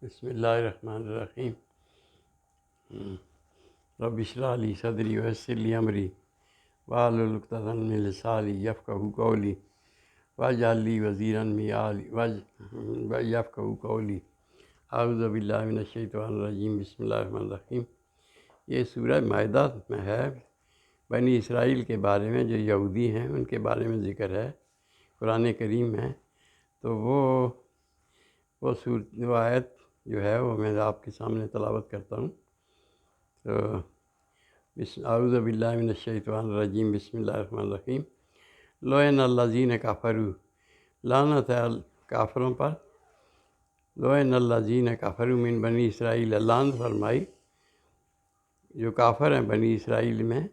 بسم اللہ الرحمن الرحیم۔ رب اشرح لی صدری ویسر لی امری واحلل عقدۃ من لسانی یفقہوا قولی واجعل لی وزیرا من اہلی یفقہوا قولی۔ اعوذ باللہ من الشیطان الرجیم۔ بسم اللہ الرحمن الرحیم۔ یہ سورہ مائدہ میں ہے، بنی اسرائیل کے بارے میں، جو یہودی ہیں ان کے بارے میں ذکر ہے قرآن کریم میں۔ تو وہ آیت جو ہے وہ میں آپ کے سامنے تلاوت کرتا ہوں۔ تو اعوذ باللہ من الشیطان الرجیم۔ بسم اللہ الرحمن الرحیم۔ لعن الذین کفروا، لعنت ہے کافروں پر۔ لعن الذین کفروا من بنی اسرائیل، لعنت فرمائی جو کافر ہیں بنی اسرائیل میں،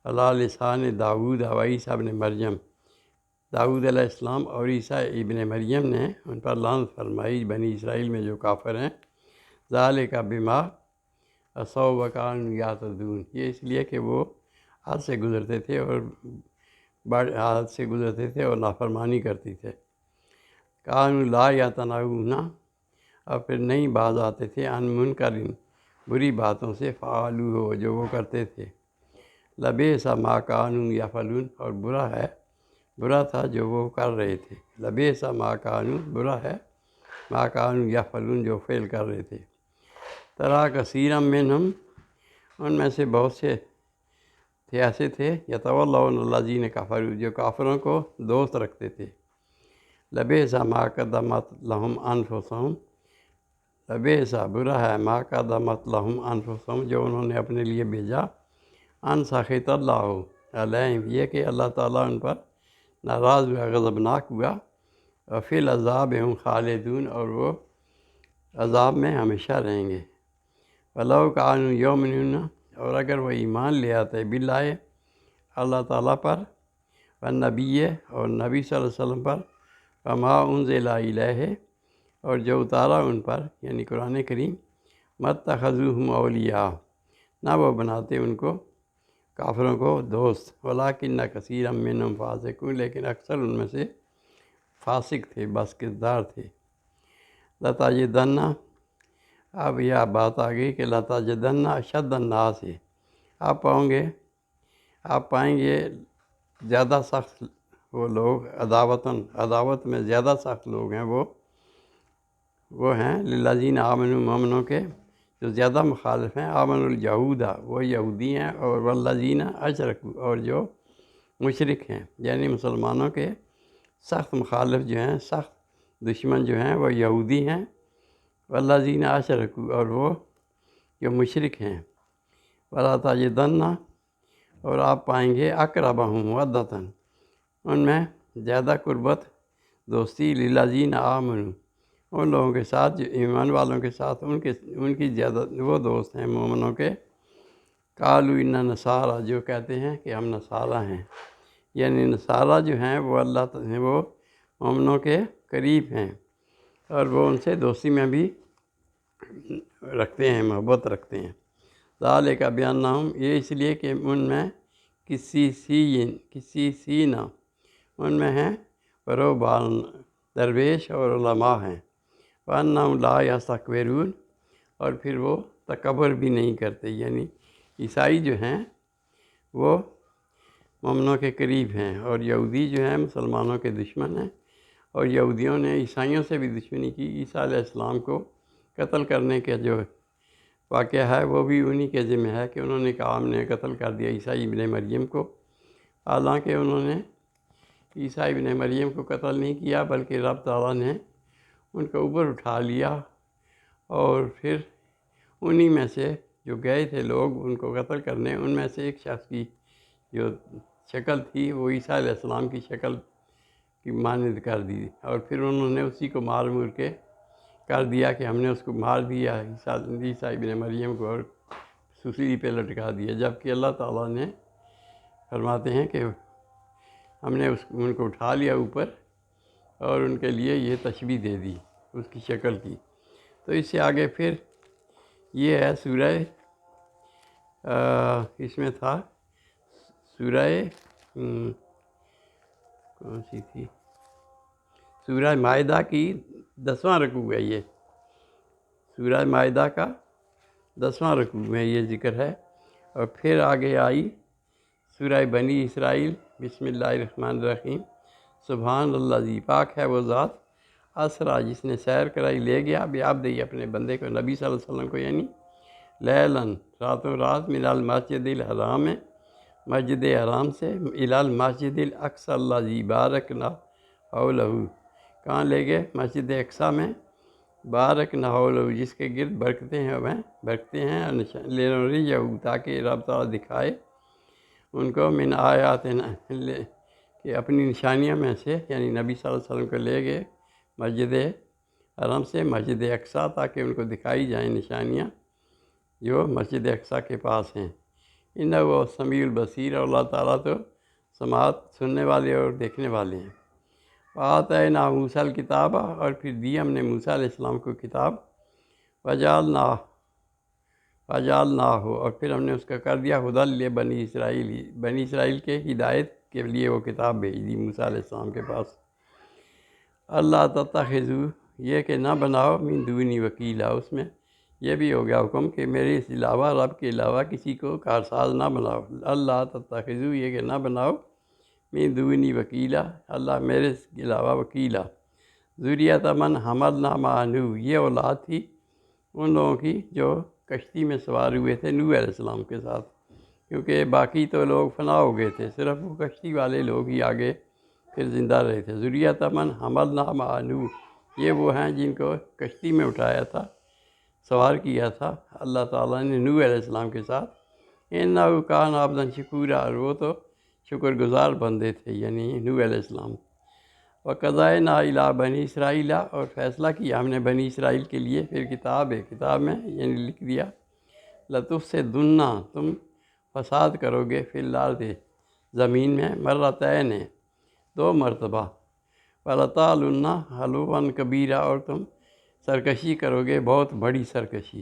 علی لسان داؤد و عیسیٰ ابن مریم، داؤد علیہ السلام اور عیسیٰ ابن مریم نے ان پر لعنت فرمائی بنی اسرائیل میں جو کافر ہیں۔ ذالک بما عصوا وکانوا یعتدون، یہ اس لیے کہ وہ حد سے گزرتے تھے اور نافرمانی کرتے تھے۔ کانوا لا یتناہون، اور پھر نہیں باز آتے تھے، عن منکر، بری باتوں سے، فعلوہ، جو وہ کرتے تھے۔ لبئس ما کانوا یفعلون، اور برا تھا جو وہ کر رہے تھے۔ لبئس ما کانوا، برا ہے، ما کانوا یفعلون، جو فعل کر رہے تھے۔ تری کثیرا منہم، ان میں سے بہت سے ایسے تھے، یتولون الذین کفروا، جو کافروں کو دوست رکھتے تھے۔ لبئس ما قدمت لہم انفسہم، لبئس، برا ہے، ما قدمت لہم انفسہم، جو انہوں نے اپنے لیے بھیجا، ان سخط اللہ علیہم، یہ کہ اللہ تعالیٰ ان پر ناراض ہوا، غضبناک ہوا۔ اور فی العذاب ہم خالدون، اور وہ عذاب میں ہمیشہ رہیں گے۔ ولو کانوا یؤمنون، اور اگر وہ ایمان لے آتے باللہ، اللہ تعالیٰ پر، والنبی، اور نبی صلی اللہ علیہ وسلم پر، وما انزل الیہ، اور جو اتارا ان پر، یعنی قرآن کریم، ماتخذوہم اولیاء، نہ وہ بناتے ان کو، کافروں کو، دوست۔ ولکن کثیرا منہم فاسقون، لیکن اکثر ان میں سے فاسق تھے، بس کردار تھے۔ لتجدن، اب یہ بات آ گئی کہ لتجدن اشد الناس، آپ پائیں گے زیادہ سخت وہ لوگ، عداوت میں زیادہ سخت لوگ ہیں وہ ہیں للذین آمنوا، مومنوں کے جو زیادہ مخالف ہیں، آمنوا الیہود، وہ یہودی ہیں، اور والذین اشرکوا، اور جو مشرک ہیں، یعنی مسلمانوں کے سخت مخالف جو ہیں، سخت دشمن جو ہیں، وہ یہودی ہیں، والذین اشرکوا، اور وہ جو مشرک ہیں۔ ولا تجدن، اور آپ پائیں گے اقربہم مودۃ، ان میں زیادہ قربت، دوستی، للذین آمنوا، ان لوگوں کے ساتھ جو ایمان والوں کے ساتھ ان کی زیادہ وہ دوست ہیں مومنوں کے۔ قالوا انا نصارا، جو کہتے ہیں کہ ہم نصارہ ہیں، یعنی نصارہ جو ہیں وہ وہ مومنوں کے قریب ہیں، اور وہ ان سے دوستی میں بھی رکھتے ہیں، محبت رکھتے ہیں۔ ذالک بانہم، یہ اس لیے کہ ان میں قسیسین، ان میں ہیں رہبان، درویش اور علماء ہیں۔ وانہم لا یستکبرون، اور پھر وہ تکبر بھی نہیں کرتے، یعنی عیسائی جو ہیں وہ مومنوں کے قریب ہیں، اور یہودی جو ہیں مسلمانوں کے دشمن ہیں، اور یہودیوں نے عیسائیوں سے بھی دشمنی کی۔ عیسیٰ علیہ السلام کو قتل کرنے کے جو واقعہ ہے وہ بھی انہی کے ذمہ ہے کہ انہوں نے کہا ہم نے قتل کر دیا عیسیٰ ابن مریم کو، حالانکہ انہوں نے عیسیٰ ابن مریم کو قتل نہیں کیا، بلکہ رب تعالیٰ نے ان کو اوپر اٹھا لیا، اور پھر انہی میں سے جو گئے تھے لوگ ان کو قتل کرنے، ان میں سے ایک شخص کی جو شکل تھی وہ عیسیٰ علیہ السلام کی شکل کی مانند کر دی، اور پھر انہوں نے اسی کو مار مور کے کر دیا کہ ہم نے اس کو مار دیا، عیسیٰ ابن مریم کو، اور سولی پہ لٹکا دیا، جبکہ اللہ تعالیٰ نے فرماتے ہیں کہ ہم نے ان کو اٹھا لیا اوپر، اور ان کے لیے یہ تشبیہ دے دی اس کی شکل کی۔ تو اس سے آگے پھر یہ ہے سورہ، اس میں تھا سورہ کون سی تھی، سورہ مائدہ کی 10واں رکوع ہے یہ، سورہ مائدہ کا 10واں رکوع میں یہ ذکر ہے۔ اور پھر آگے آئی سورہ بنی اسرائیل، بسم اللہ الرحمن الرحیم، سبحان اللہ ذی، پاک ہے وہ ذات، اسرا جس نے سیر کرائی، لے گیا، بعبدہ اپنے بندے کو، نبی صلی اللہ علیہ وسلم کو، یعنی لیلاً راتوں رات، من المسجد الحرام، مسجد حرام سے، الی المسجد الاقصی الذی بارکنا حولہ، کہاں لے گئے؟ مسجد اقصی میں، بارکنا حولہ جس کے گرد برکتے ہیں، لنریہ تاکہ رب تعالیٰ دکھائے ان کو، من آیاتنا کہ اپنی نشانیوں میں سے، یعنی نبی صلی اللہ علیہ وسلم کو لے گئے مسجد حرم سے مسجد اقصی تاکہ ان کو دکھائی جائیں نشانیاں جو مسجد اقصی کے پاس ہیں۔ وہ سمیع البصیر، اور اللہ تعالیٰ تو سماعت سننے والے اور دیکھنے والے ہیں۔ وآتینٰا موسیٰ الکتاب، اور پھر دی ہم نے موسیٰ علیہ السلام کو کتاب، وجعلناہ، اور پھر ہم نے اس کا کر دیا ہدی لبنی اسرائیل، بنی اسرائیل کے ہدایت کے لیے وہ کتاب بھیج دی موسیٰ علیہ السلام کے پاس۔ اللہ تتخذوا، یہ کہ نہ بناؤ، من دونی وکیلا، اس میں یہ بھی ہو گیا حکم کہ میرے اس علاوہ، رب کے علاوہ کسی کو کارساز نہ بناؤ۔ اللہ تتخذوا، یہ کہ نہ بناؤ، من دونی وکیلا، اللہ میرے کے علاوہ وکیلا، ذریۃ من حملنا مع نوح، یہ اولاد تھی ان لوگوں کی جو کشتی میں سوار ہوئے تھے نوح علیہ السلام کے ساتھ، کیونکہ باقی تو لوگ فنا ہو گئے تھے، صرف وہ کشتی والے لوگ ہی آگے پھر زندہ رہے تھے۔ ذریۃ من حملنا مع نوح، یہ وہ ہیں جن کو کشتی میں اٹھایا تھا، سوار کیا تھا اللہ تعالیٰ نے نوح علیہ السلام کے ساتھ۔ انہ کان عبدا شکورا، اور وہ تو شکر گزار بندے تھے، یعنی نوح علیہ السلام۔ وقضینا الی بنی اسرائیل، اور فیصلہ کیا ہم نے بنی اسرائیل کے لیے، پھر کتاب میں یعنی لکھ دیا، لتفسدن، تم فساد کرو گے، فی الارض زمین میں، مرتین 2 مرتبہ، ولتعلن علوا کبیرا، اور تم سرکشی کرو گے بہت بڑی سرکشی۔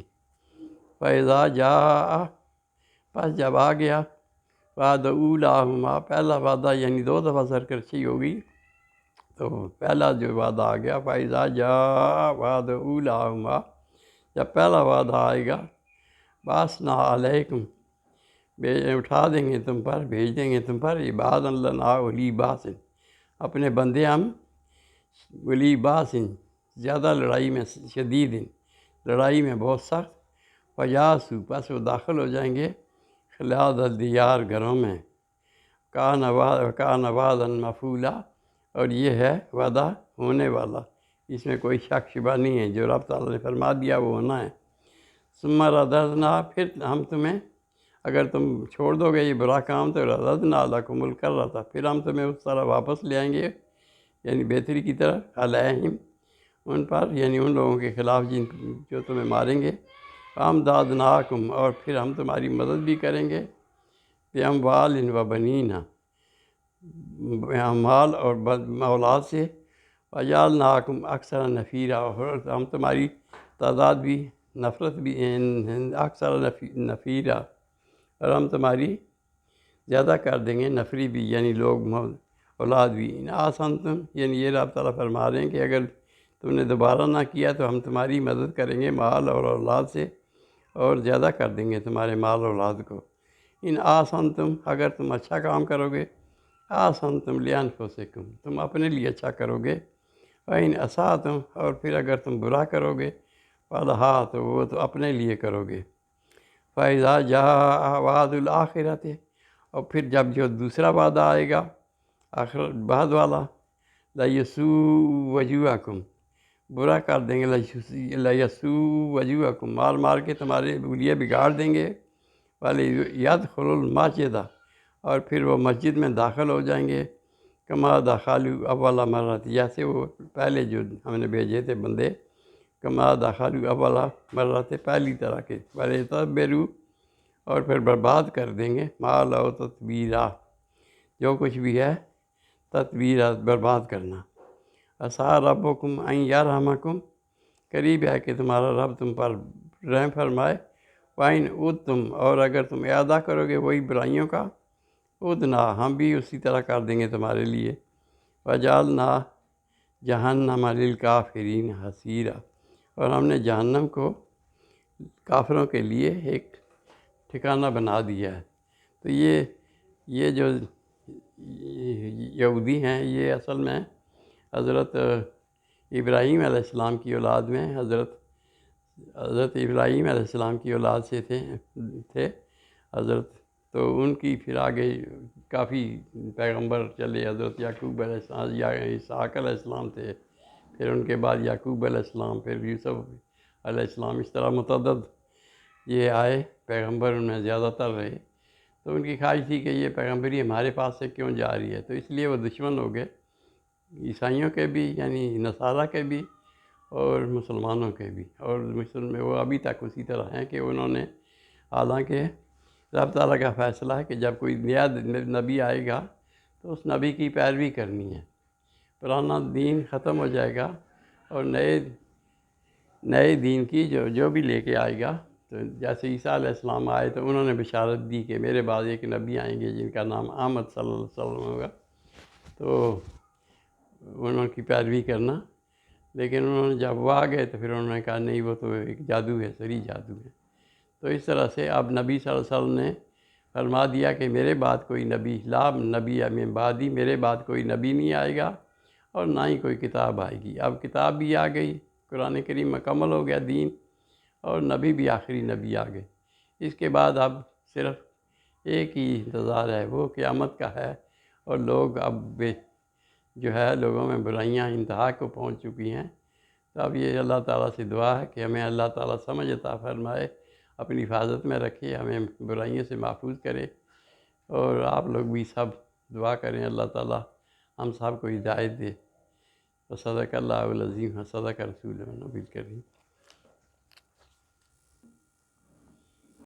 فاذا جاء، پس جب آ گیا، وعد اولاہما، پہلا وعدہ، یعنی 2 دفعہ سرکشی ہوگی تو پہلا جو وعدہ آ گیا، فاذا جاء وعد اولاہما، جب پہلا وعدہ آئے گا، بعثنا علیکم، اٹھا دیں گے تم پر، بھیج دیں گے تم پر، عبادا لنا اولی باس، اپنے بندے ہم، اولی باس، زیادہ لڑائی میں شدید، لڑائی میں بہت سخت، فجاسو، پس وہ داخل ہو جائیں گے، خلال الدیار، گھروں میں، کان وعدا مفعولا، اور یہ ہے وعدہ ہونے والا، اس میں کوئی شک شبہ نہیں ہے، جو رب تعالیٰ نے فرما دیا وہ ہونا ہے۔ ثم رددنا، پھر ہم تمہیں، اگر تم چھوڑ دو گے یہ برا کام تو رددنا لکم الکرۃ، پھر ہم تمہیں اس طرح واپس لے آئیں گے، یعنی بہتری کی طرف، علیہم، ان پر، یعنی ان لوگوں کے خلاف جو تمہیں ماریں گے، امدادناکم، اور پھر ہم تمہاری مدد بھی کریں گے، باموال و بنین، مال اور اولاد سے، وجعلناکم اکثر نفیرا، اور ہم تمہاری تعداد بھی، نفرت بھی، اکثر نفیرا، اور ہم تمہاری زیادہ کر دیں گے، نفری بھی، یعنی لوگ، اولاد بھی۔ ان احسنتم، یعنی یہ رب تعالیٰ فرما رہے ہیں کہ اگر تم نے دوبارہ نہ کیا تو ہم تمہاری مدد کریں گے مال اور اولاد سے، اور زیادہ کر دیں گے تمہارے مال اور اولاد کو۔ ان احسنتم، اگر تم اچھا کام کرو گے، احسنتم لانفسکم، تم اپنے لیے اچھا کرو گے، وان اسأتم، اور پھر اگر تم برا کرو گے، فلہا، تو وہ تو اپنے لیے کرو گے۔ فاذا جاء وعد الآخرۃ، اور پھر جب جو دوسرا وعدہ آئے گا، آخر بعد والا، لیسوء وجوہکم، برا کر دیں گے، لیسوء وجوہکم، مار مار کے تمہارے لیے بگاڑ دیں گے، ولیدخلوا المسجد، اور پھر وہ مسجد میں داخل ہو جائیں گے، کما دخلوا اول مرۃ، جیسے وہ پہلے جو ہم نے بھیجے تھے بندے، کما دخلوا اول مرۃ، پہلی طرح کے، ولیتبروا، اور پھر برباد کر دیں گے، ما لہو تتبیرا، جو کچھ بھی ہے، تتبیرا، برباد کرنا۔ عسیٰ ربکم ان یرحمکم، قریب ہے کہ تمہارا رب تم پر رحم فرمائے، وَإِنْ عُدْتُمْ، اور اگر تم اعادہ کرو گے وہی برائیوں کا، عُدْنَا، ہم بھی اسی طرح کر دیں گے تمہارے لیے، وَجَعَلْنَا جَهَنَّمَ لِلْكَافِرِينَ حَصِيرًا، اور ہم نے جہنم کو کافروں کے لیے ایک ٹھکانہ بنا دیا ہے۔ تو یہ جو یہودی ہیں یہ اصل میں حضرت ابراہیم علیہ السلام کی اولاد میں حضرت ابراہیم علیہ السلام کی اولاد سے تھے حضرت، تو ان کی پھر آگے کافی پیغمبر چلے، حضرت یعقوب علیہ السلام یا اسحاق علیہ السلام تھے، پھر ان کے بعد یعقوب علیہ السلام، پھر یوسف علیہ السلام، اس طرح متعدد یہ آئے پیغمبر، ان میں زیادہ تر رہے۔ تو ان کی خواہش تھی کہ یہ پیغمبری ہمارے پاس سے کیوں جا رہی ہے، تو اس لیے وہ دشمن ہو گئے، عیسائیوں کے بھی یعنی نصارہ کے بھی اور مسلمانوں کے بھی، اور وہ ابھی تک اسی طرح ہیں کہ انہوں نے، حالانکہ رب تعالیٰ کا فیصلہ ہے کہ جب کوئی نیا نبی آئے گا تو اس نبی کی پیروی کرنی ہے، پرانا دین ختم ہو جائے گا اور نئے دین کی جو بھی لے کے آئے گا، تو جیسے عیسیٰ علیہ السلام آئے تو انہوں نے بشارت دی کہ میرے بعد ایک نبی آئیں گے جن کا نام احمد صلی اللہ علیہ وسلم ہوگا، تو انہوں کی پیروی کرنا۔ لیکن انہوں نے جب وہ آ گئے تو پھر انہوں نے کہا نہیں، وہ تو ایک جادو ہے، صحیح جادو ہے۔ تو اس طرح سے اب نبی صلی اللہ علیہ وسلم نے فرما دیا کہ میرے بعد کوئی نبی، لا نبی من بعدی، میرے بعد کوئی نبی نہیں آئے گا اور نہ ہی کوئی کتاب آئے گی۔ اب کتاب بھی آ گئی، قرآن کریم مکمل ہو گیا دین، اور نبی بھی آخری نبی آ گئے۔ اس کے بعد اب صرف ایک ہی انتظار ہے، وہ قیامت کا ہے، اور لوگ اب جو ہے لوگوں میں برائیاں انتہا کو پہنچ چکی ہیں۔ تو اب یہ اللہ تعالیٰ سے دعا ہے کہ ہمیں اللہ تعالیٰ سمجھ عطا فرمائے، اپنی حفاظت میں رکھے، ہمیں برائیوں سے محفوظ کرے، اور آپ لوگ بھی سب دعا کریں اللہ تعالیٰ ہم سب کو ہدایت دے۔ صدق اللہ العظیم، صدق رسول النبی الکریم۔